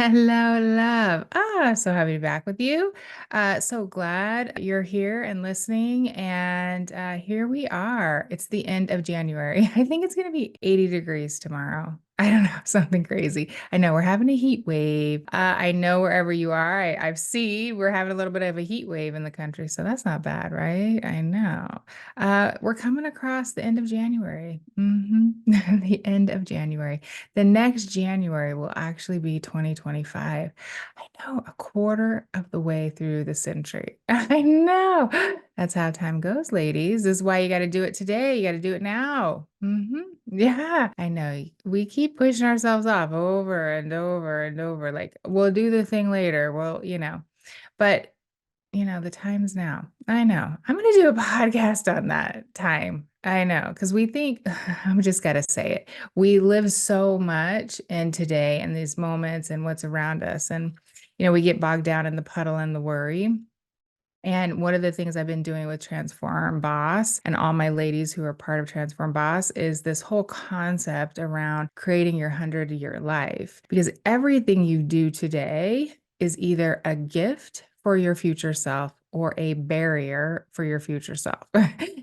Hello, love. So happy to be back with you. So glad you're here and listening. And here we are. It's the end of January. I think it's going to be 80 degrees tomorrow. I don't know, something crazy. I know we're having a heat wave. I know wherever you are, I've seen we're having a little bit of a heat wave in the country. So that's not bad, right? I know. We're coming across the end of January. The end of January. The next January will actually be 2025. I know, a quarter of the way through the century. I know. That's how time goes, ladies. This is why you got to do it today. You got to do it now. Yeah, I know. We keep pushing ourselves off over and over and over. Like, we'll do the thing later. But the time's now. I know. I'm going to do a podcast on that time. I know. Because we think, I'm just got to say it. We live so much in today and these moments and what's around us. And, we get bogged down in the puddle and the worry. And one of the things I've been doing with Transform Boss and all my ladies who are part of Transform Boss is this whole concept around creating your 100-year life. Because everything you do today is either a gift for your future self or a barrier for your future self.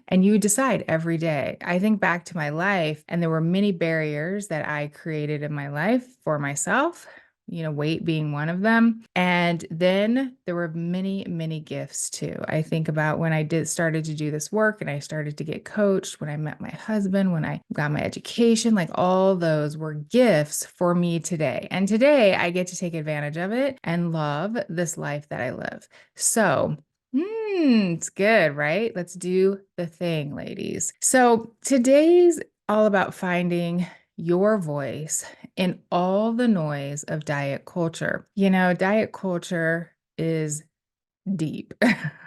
And you decide every day. I think back to my life, and there were many barriers that I created in my life for myself, weight being one of them. And then there were many, many gifts too. I think about when I started to do this work and I started to get coached, when I met my husband, when I got my education, like all those were gifts for me today. And today I get to take advantage of it and love this life that I live. So, it's good, right? Let's do the thing, ladies. So today's all about finding your voice in all the noise of diet culture. Diet culture is deep.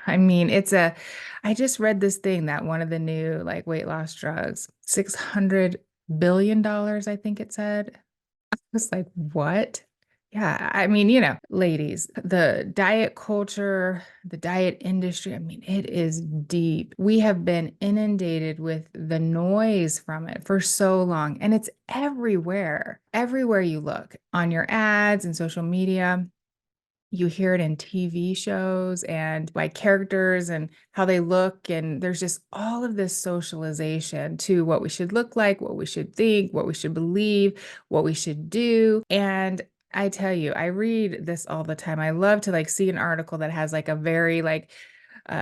I mean, I just read this thing that one of the new like weight loss drugs, $600 billion, I think it said. I was like, what? Yeah, I mean, ladies, the diet culture, the diet industry, I mean, it is deep. We have been inundated with the noise from it for so long, and it's everywhere you look on your ads and social media. You hear it in TV shows and by characters and how they look. And there's just all of this socialization to what we should look like, what we should think, what we should believe, what we should do. And I tell you, I read this all the time. I love to like see an article that has like a very like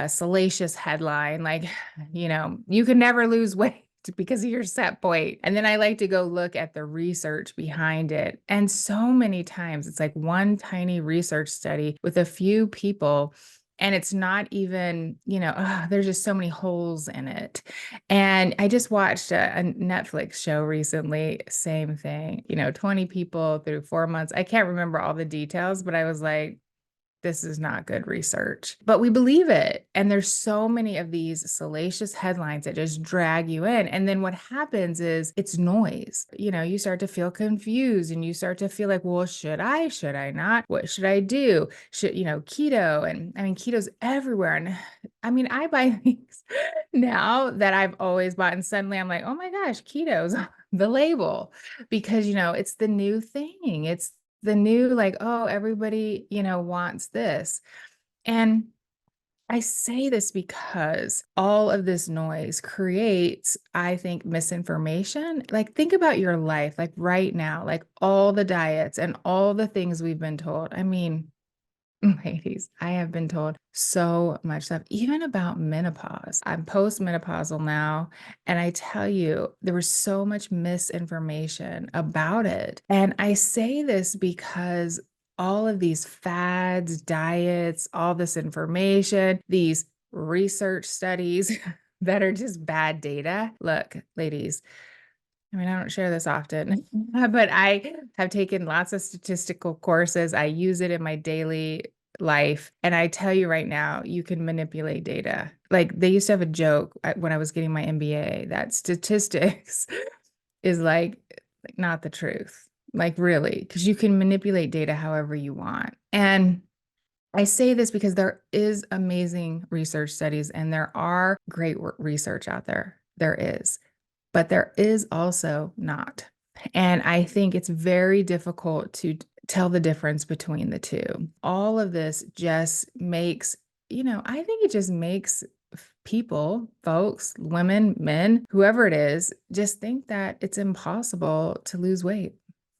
salacious headline, like, you can never lose weight because of your set point. And then I like to go look at the research behind it. And so many times it's like one tiny research study with a few people. And it's not even, there's just so many holes in it. And I just watched a Netflix show recently, same thing, 20 people through 4 months. I can't remember all the details, but I was like, this is not good research, but we believe it. And there's so many of these salacious headlines that just drag you in. And then what happens is it's noise. You start to feel confused and you start to feel like, well, should I not? What should I do? Keto. And I mean, keto's everywhere. And I mean, I buy things now that I've always bought. And suddenly I'm like, oh my gosh, keto's on the label because, it's the new thing. It's the new, like, oh, everybody, wants this. And I say this because all of this noise creates, I think, misinformation. Like, think about your life, like right now, like all the diets and all the things we've been told. I mean, ladies, I have been told so much stuff, even about menopause. I'm postmenopausal now, and I tell you, there was so much misinformation about it. And I say this because all of these fads, diets, all this information, these research studies that are just bad data. Look, ladies, I mean, I don't share this often, but I have taken lots of statistical courses. I use it in my daily life. And I tell you right now, you can manipulate data. Like they used to have a joke when I was getting my MBA that statistics is like not the truth. Like really, because you can manipulate data however you want. And I say this because there is amazing research studies and there are great research out there. There is, but there is also not. And I think it's very difficult tell the difference between the two. All of this just makes, I think it just makes people, folks, women, men, whoever it is, just think that it's impossible to lose weight.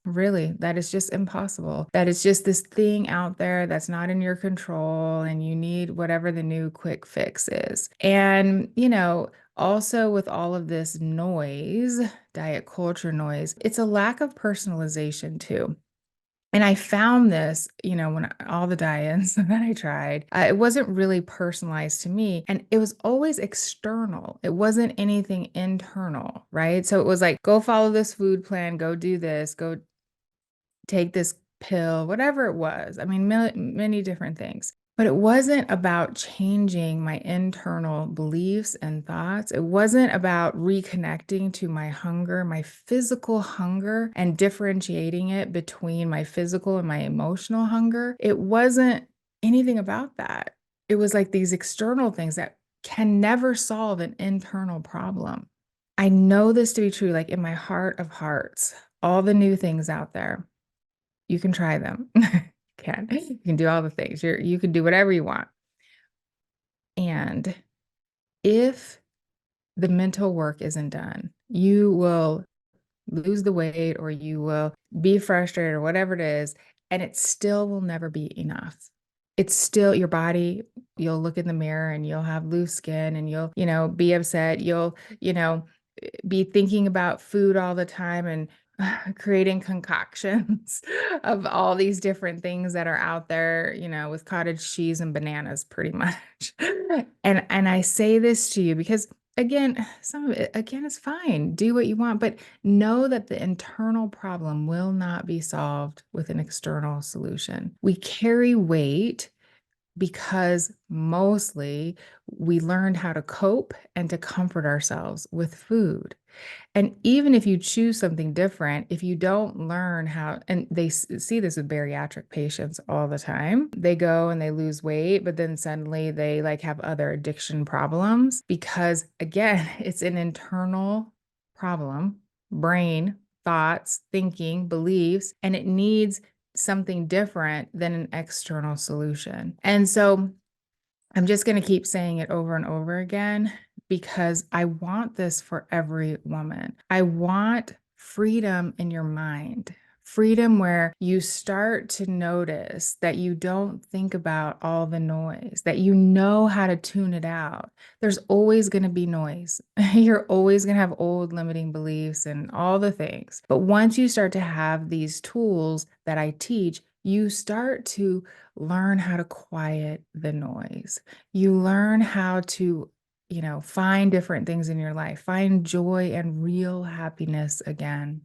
Really, that is just impossible. That it's just this thing out there that's not in your control, and you need whatever the new quick fix is. And, also with all of this noise, diet culture noise, it's a lack of personalization too. And I found this, when all the diets that I tried, it wasn't really personalized to me. And it was always external. It wasn't anything internal, right? So it was like, go follow this food plan, go do this, go take this pill, whatever it was. I mean, many different things. But it wasn't about changing my internal beliefs and thoughts. It wasn't about reconnecting to my hunger, my physical hunger, and differentiating it between my physical and my emotional hunger. It wasn't anything about that. It was like these external things that can never solve an internal problem. I know this to be true, like in my heart of hearts, all the new things out there, you can try them. You can do all the things. You can do whatever you want. And if the mental work isn't done, you will lose the weight, or you will be frustrated, or whatever it is, and it still will never be enough. It's still your body. You'll look in the mirror and you'll have loose skin, and you'll, be upset. You'll, be thinking about food all the time, and creating concoctions of all these different things that are out there, with cottage cheese and bananas pretty much. And I say this to you because, again, some of it again is fine. Do what you want, but know that the internal problem will not be solved with an external solution. We carry weight because mostly we learned how to cope and to comfort ourselves with food. And even if you choose something different, if you don't learn how, and they see this with bariatric patients all the time, they go and they lose weight, but then suddenly they like have other addiction problems because, again, it's an internal problem, brain, thoughts, thinking, beliefs, and it needs something different than an external solution. And so I'm just going to keep saying it over and over again because I want this for every woman. I want freedom in your mind, freedom where you start to notice that you don't think about all the noise, that you know how to tune it out. There's always going to be noise. You're always going to have old limiting beliefs and all the things. But once you start to have these tools that I teach, you start to learn how to quiet the noise. You learn how to, find different things in your life, find joy and real happiness again.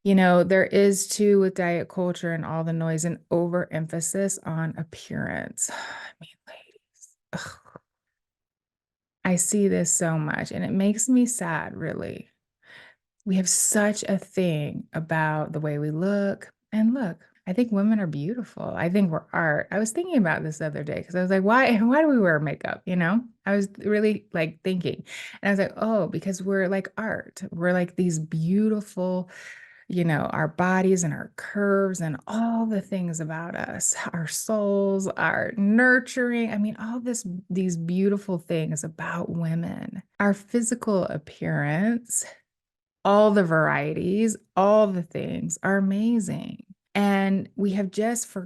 There is too with diet culture and all the noise, and overemphasis on appearance. I mean, ladies, ugh, I see this so much and it makes me sad, really. We have such a thing about the way we look. And look, I think women are beautiful. I think we're art. I was thinking about this the other day because I was like, why do we wear makeup? I was really like thinking. And I was like, oh, because we're like art. We're like these beautiful, our bodies and our curves and all the things about us, our souls, our nurturing. I mean, these beautiful things about women, our physical appearance, all the varieties, all the things are amazing. And we have just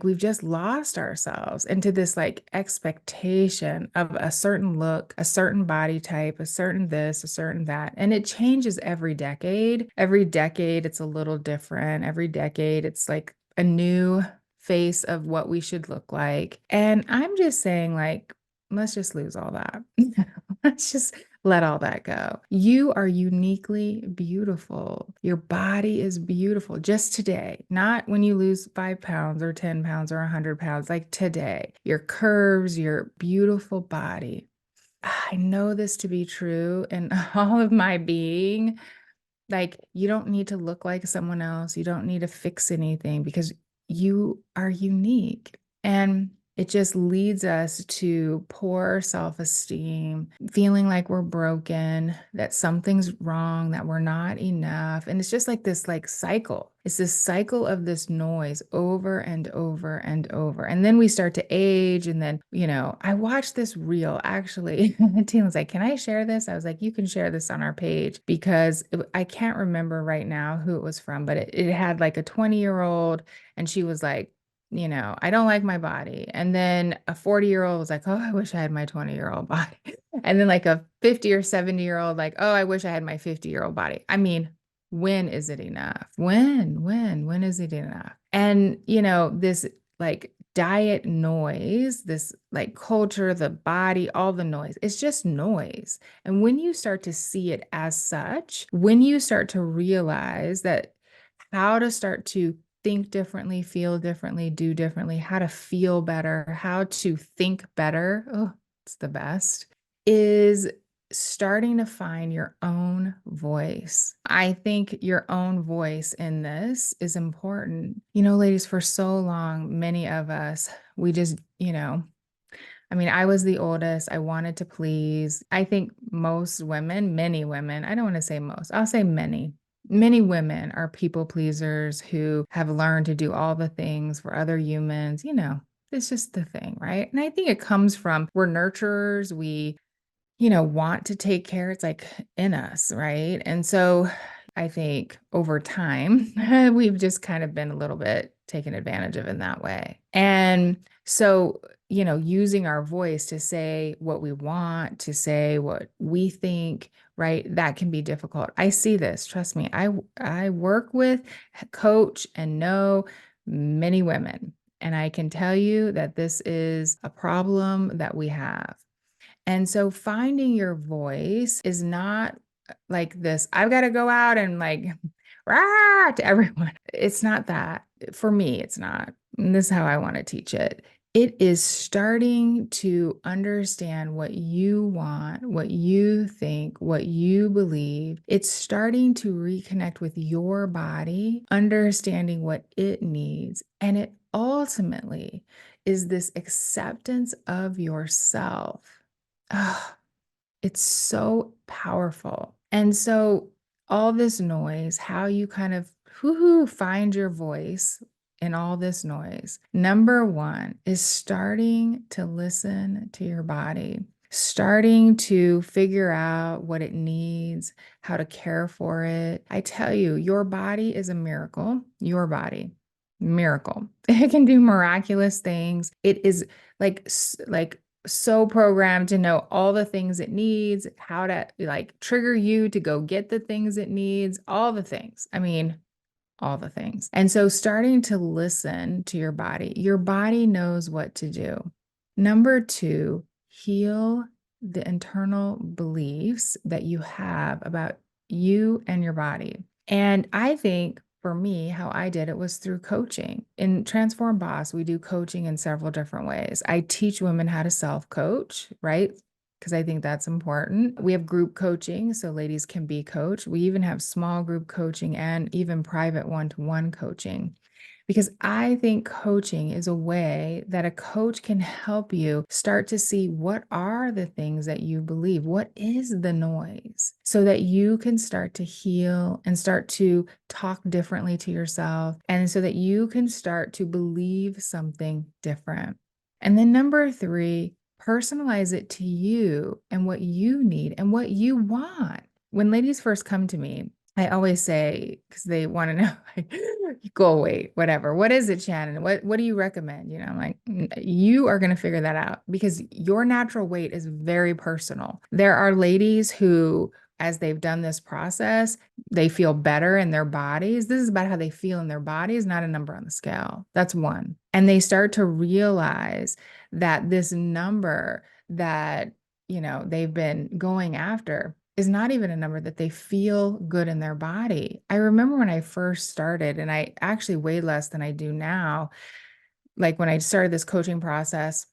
we've just lost ourselves into this like expectation of a certain look, a certain body type, a certain this, a certain that. And it changes every decade. Every decade, it's a little different. Every decade, it's like a new face of what we should look like. And I'm just saying, like, let's just lose all that. Let's just let all that go. You are uniquely beautiful. Your body is beautiful just today, not when you lose 5 pounds or 10 pounds or 100 pounds, like today. Your curves, your beautiful body. I know this to be true in all of my being. Like, you don't need to look like someone else. You don't need to fix anything because you are unique. And It just leads us to poor self-esteem, feeling like we're broken, that something's wrong, that we're not enough. And it's just like this like cycle. It's this cycle of this noise over and over and over. And then we start to age. And then, I watched this reel actually. Tina was like, "Can I share this?" I was like, "You can share this on our page," because I can't remember right now who it was from, but it had like a 20-year-old, and she was like, "I don't like my body." And then a 40-year-old was like, "Oh, I wish I had my 20-year-old body." And then like a 50 or 70-year-old, like, "Oh, I wish I had my 50-year-old body." I mean, when is it enough? When is it enough? And, this like diet noise, this like culture, the body, all the noise, it's just noise. And when you start to see it as such, when you start to realize that how to start to think differently, feel differently, do differently, how to feel better, how to think better. Oh, it's the best. Is starting to find your own voice. I think your own voice in this is important. Ladies, for so long, many of us, we just, I mean, I was the oldest. I wanted to please. I think most women, many women, I don't want to say most, I'll say many. Many women are people pleasers who have learned to do all the things for other humans. It's just the thing, right? And I think it comes from we're nurturers. We want to take care. It's like in us, right? And so I think over time, we've just kind of been a little bit taken advantage of in that way. And so, using our voice to say what we want, to say what we think, right? That can be difficult. I see this, trust me. I work with, coach, and know many women. And I can tell you that this is a problem that we have. And so finding your voice is not like this, I've got to go out and like, rah, to everyone. It's not that. For me, it's not. And this is how I want to teach it. It is starting to understand what you want, what you think, what you believe. It's starting to reconnect with your body, understanding what it needs. And it ultimately is this acceptance of yourself. Ah, it's so powerful. And so all this noise, how you kind of find your voice in all this noise. Number one is starting to listen to your body, starting to figure out what it needs, how to care for it. I tell you, your body is a miracle. Your body, miracle. It can do miraculous things. It is like so programmed to know all the things it needs, how to like trigger you to go get the things it needs, all the things. I mean, all the things. And so starting to listen to your body knows what to do. Number two, heal the internal beliefs that you have about you and your body. And I think for me, how I did it was through coaching. In Transform Boss, we do coaching in several different ways. I teach women how to self-coach, right? Because I think that's important. We have group coaching, so ladies can be coached. We even have small group coaching and even private one-to-one coaching. Because I think coaching is a way that a coach can help you start to see what are the things that you believe, what is the noise, so that you can start to heal and start to talk differently to yourself, and so that you can start to believe something different. And then number three, personalize it to you and what you need and what you want. When ladies first come to me, I always say, because they want to know, like, goal weight, whatever. What is it, Shannon? What do you recommend? I'm like, You are going to figure that out because your natural weight is very personal. There are ladies who, as they've done this process, they feel better in their bodies. This is about how they feel in their bodies, not a number on the scale. That's one. And they start to realize that this number that, they've been going after is not even a number that they feel good in their body. I remember when I first started, and I actually weighed less than I do now, like when I started this coaching process,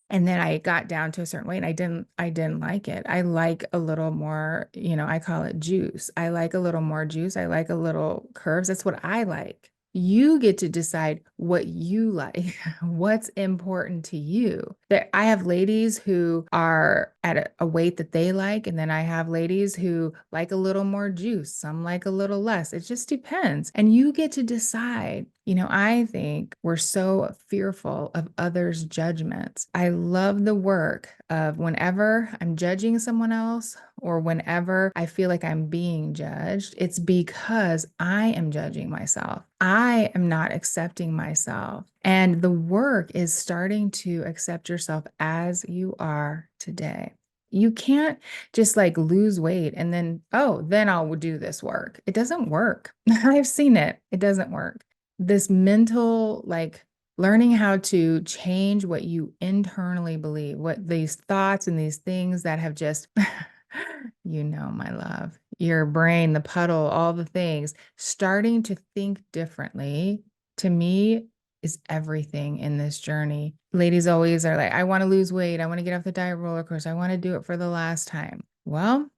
and then I got down to a certain weight, and I didn't like it. I like a little more, I call it juice. I like a little more juice. I like a little curves. That's what I like. You get to decide what you like, what's important to you. That I have ladies who are at a weight that they like, and then I have ladies who like a little more juice, some like a little less. It just depends. And you get to decide. I think we're so fearful of others' judgments. I love the work of whenever I'm judging someone else or whenever I feel like I'm being judged, it's because I am judging myself. I am not accepting myself. And the work is starting to accept yourself as you are today. You can't just like lose weight and then, oh, then I'll do this work. It doesn't work. I've seen it. It doesn't work. This mental, like, learning how to change what you internally believe, what these thoughts and these things that have just, my love, your brain, the puddle, all the things, starting to think differently to me is everything in this journey. Ladies always are like, I want to lose weight. I want to get off the diet roller coaster. I want to do it for the last time. Well,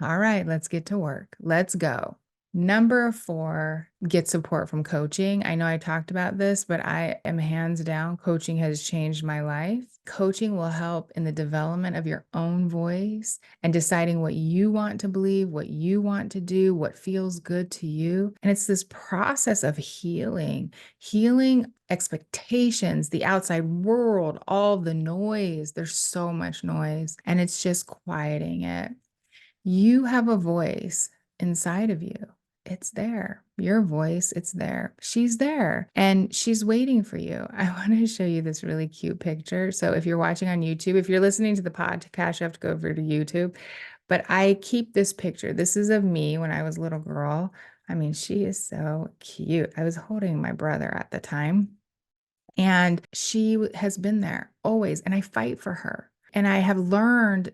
all right, let's get to work. Let's go. Number 4, get support from coaching. I know I talked about this, but I am hands down, coaching has changed my life. Coaching will help in the development of your own voice and deciding what you want to believe, what you want to do, what feels good to you. And it's this process of healing expectations, the outside world, all the noise. There's so much noise, and it's just quieting it. You have a voice inside of you. It's there. Your voice, it's there. She's there and she's waiting for you. I want to show you this really cute picture. So if you're watching on YouTube, if you're listening to the podcast, you have to go over to YouTube. But I keep this picture. This is of me when I was a little girl. I mean, she is so cute. I was holding my brother at the time. And she has been there always. And I fight for her. And I have learned,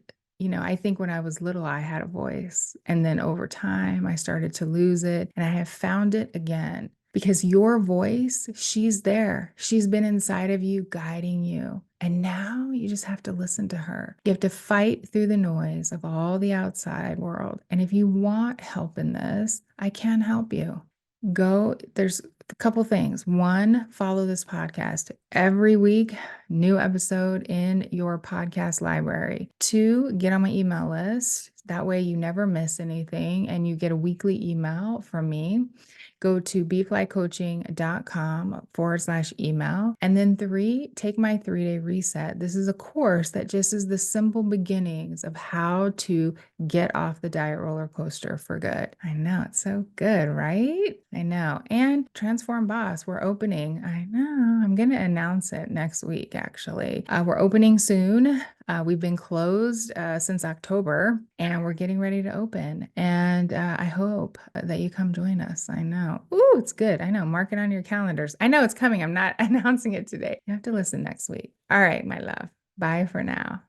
I think when I was little, I had a voice. And then over time, I started to lose it. And I have found it again because your voice, she's there. She's been inside of you, guiding you. And now you just have to listen to her. You have to fight through the noise of all the outside world. And if you want help in this, I can help you. There's a couple things. One, follow this podcast every week, new episode in your podcast library. 2, get on my email list. That way you never miss anything and you get a weekly email from me. Go to beeflycoaching.com/email. And then 3, take my 3-day reset. This is a course that just is the simple beginnings of how to get off the diet roller coaster for good. I know, it's so good, right? I know. And Transform Boss, we're opening. I know, I'm going to announce it next week, actually. We're opening soon. We've been closed since October and we're getting ready to open. And I hope that you come join us. I know. Ooh, it's good. I know. Mark it on your calendars. I know it's coming. I'm not announcing it today. You have to listen next week. All right, my love. Bye for now.